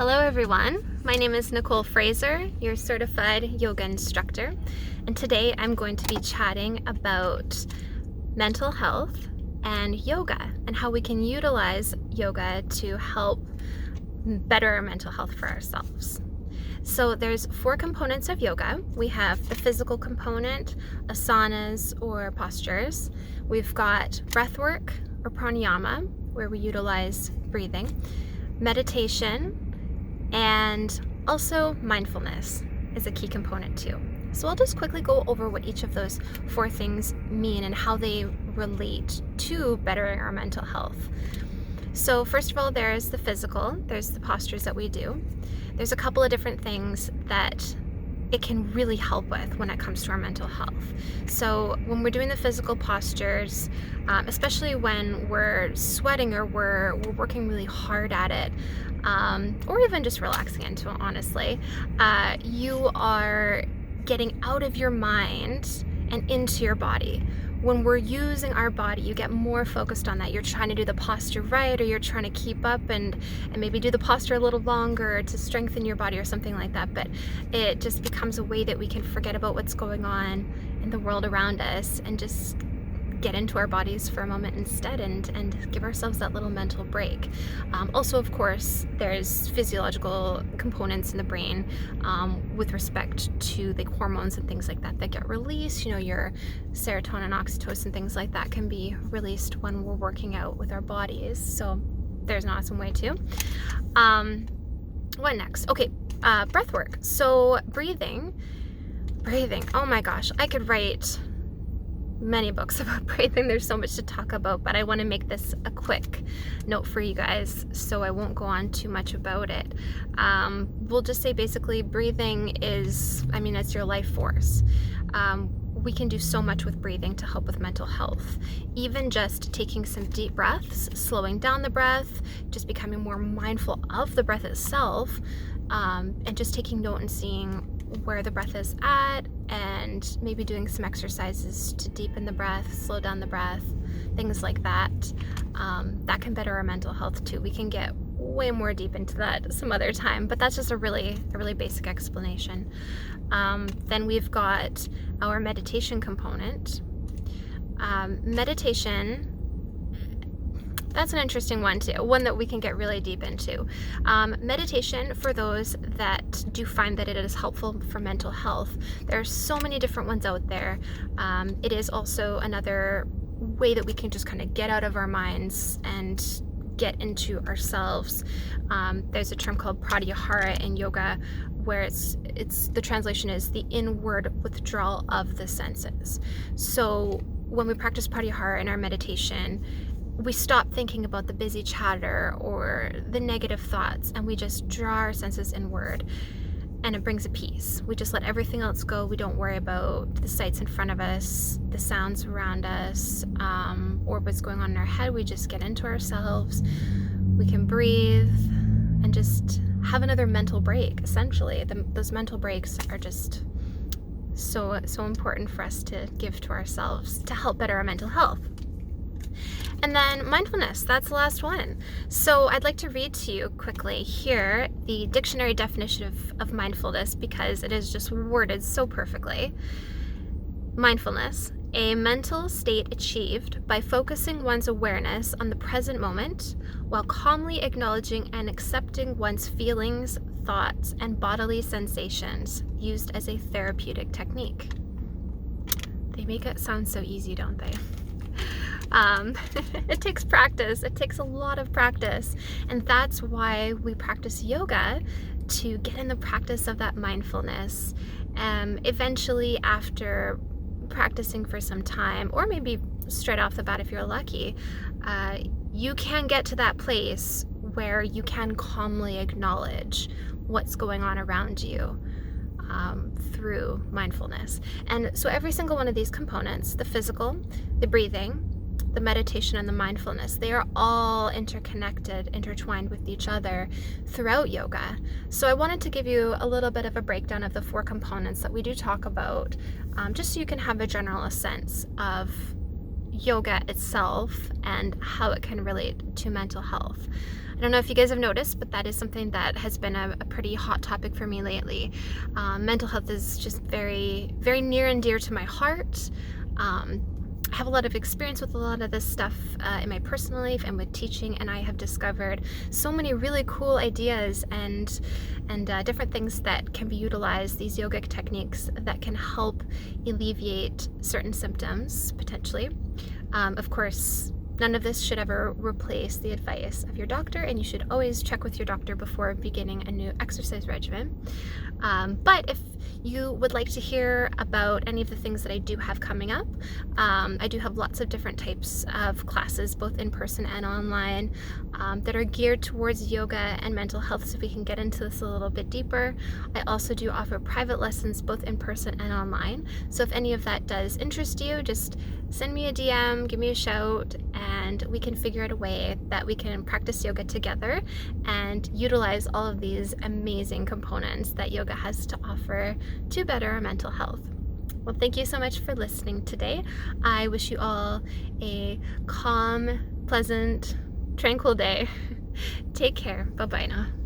Hello everyone, my name is Nicole Fraser, your certified yoga instructor, and today I'm going to be chatting about mental health and yoga and how we can utilize yoga to help better our mental health for ourselves. So there's 4 components of yoga. We have the physical component, asanas or postures. We've got breath work or pranayama, where we utilize breathing, meditation, and also mindfulness is a key component too. So I'll just quickly go over what each of those 4 things mean and how they relate to bettering our mental health. So first of all, there's the physical, there's the postures that we do. There's a couple of different things that it can really help with when it comes to our mental health. So when we're doing the physical postures, especially when we're sweating or we're working really hard at it, or even just relaxing into it, honestly, you are getting out of your mind and into your body. When we're using our body, you get more focused on that. You're trying to do the posture right, or you're trying to keep up and maybe do the posture a little longer to strengthen your body or something like that. But it just becomes a way that we can forget about what's going on in the world around us and just get into our bodies for a moment instead and give ourselves that little mental break. Also, of course, there's physiological components in the brain with respect to the hormones and things like that that get released. You know, your serotonin, oxytocin, things like that can be released when we're working out with our bodies. So there's an awesome way too. What next? Okay, breath work. So breathing. Oh my gosh, I could write many books about breathing. There's so much to talk about, but I want to make this a quick note for you guys, so I won't go on too much about it. We'll just say basically breathing is, it's your life force. We can do so much with breathing to help with mental health. Even just taking some deep breaths, slowing down the breath, just becoming more mindful of the breath itself, and just taking note and seeing where the breath is at, and maybe doing some exercises to deepen the breath, slow down the breath, things like that. That can better our mental health too. We can get way more deep into that some other time, but that's just a really basic explanation. Then we've got our meditation component. Meditation, that's an interesting one too, one that we can get really deep into. Meditation, for those that do find that it is helpful for mental health, there are so many different ones out there. It is also another way that we can just kind of get out of our minds and get into ourselves. There's a term called pratyahara in yoga, where it's the translation is the inward withdrawal of the senses. So when we practice pratyahara in our meditation, we stop thinking about the busy chatter or the negative thoughts, and we just draw our senses inward, and it brings a peace. We just let everything else go. We don't worry about the sights in front of us, the sounds around us, or what's going on in our head. We just get into ourselves. We can breathe and just have another mental break. Essentially, those mental breaks are just so important for us to give to ourselves to help better our mental health. And then mindfulness, that's the last one. So I'd like to read to you quickly here the dictionary definition of mindfulness, because it is just worded so perfectly. Mindfulness, a mental state achieved by focusing one's awareness on the present moment while calmly acknowledging and accepting one's feelings, thoughts, and bodily sensations, used as a therapeutic technique. They make it sound so easy, don't they? It takes practice. It takes a lot of practice, and that's why we practice yoga, to get in the practice of that mindfulness. Eventually, after practicing for some time, or maybe straight off the bat if you're lucky, you can get to that place where you can calmly acknowledge what's going on around you through mindfulness. And so every single one of these components, the physical, the breathing, the meditation, and the mindfulness, they are all interconnected, intertwined with each other throughout yoga. So I wanted to give you a little bit of a breakdown of the 4 components that we do talk about, just so you can have a general sense of yoga itself and how it can relate to mental health. don't know if you guys have noticed, but that is something that has been a pretty hot topic for me lately. Mental health is just very, very near and dear to my heart. I have a lot of experience with a lot of this stuff in my personal life and with teaching, and I have discovered so many really cool ideas and different things that can be utilized, these yogic techniques that can help alleviate certain symptoms, potentially. Of course, none of this should ever replace the advice of your doctor, and you should always check with your doctor before beginning a new exercise regimen. But if you would like to hear about any of the things that I do have coming up, I do have lots of different types of classes, both in person and online, that are geared towards yoga and mental health, so we can get into this a little bit deeper. I also do offer private lessons, both in person and online. So if any of that does interest you, just send me a DM, give me a shout, and we can figure out a way that we can practice yoga together and utilize all of these amazing components that yoga has to offer to better our mental health. Well, thank you so much for listening today. I wish you all a calm, pleasant, tranquil day. Take care. Bye-bye now.